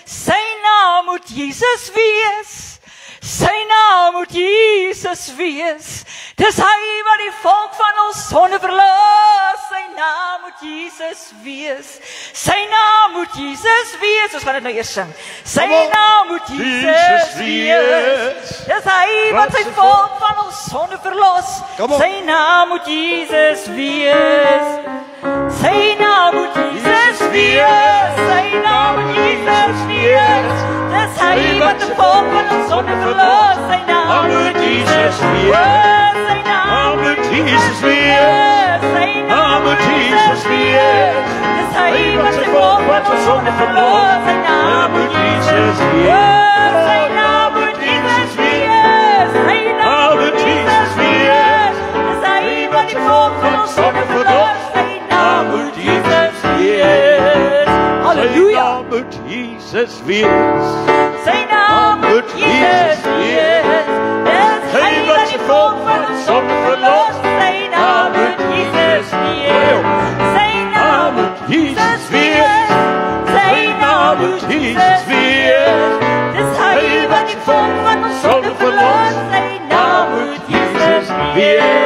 Sy naam moet Jesus wees. Sy naam moet Jesus wees. Dis hy wat die volk van ons sonde verlos. Sy naam moet Jesus wees. Sy naam moet Jesus wees. Ons gaan dit nou eers sing. Sy naam moet Jesus wees. Dis hy wat sy volk van ons sonde verlos. Sy naam moet Jesus wees. Sy naam moet Jesus wees. Sy naam moet Jesus wees. Dis hy wat die volk van ons sonde verlos. Sy naam moet Jesus wees. Sy naam moet Jesus wees. Sy naam moet Jesus wees. Dis hy wat die volk van ons sonde verlos. Sy naam moet Jesus wees. Sy naam moet Jesus wees. Sy naam moet Jesus wees. Dis hy wat die volk van ons sonde verlos. Sy naam moet Jesus wees. Halleluja. Sy naam moet Jesus wees. Sy naam moet Jesus wees. Dis hy wat die volk van ons sonde verlos. Sy naam moet Jesus wees. Sy naam moet Jesus wees. Sy naam moet Jesus wees. Dis hy wat die volk van ons sonde verlos. Sy naam moet Jesus wees.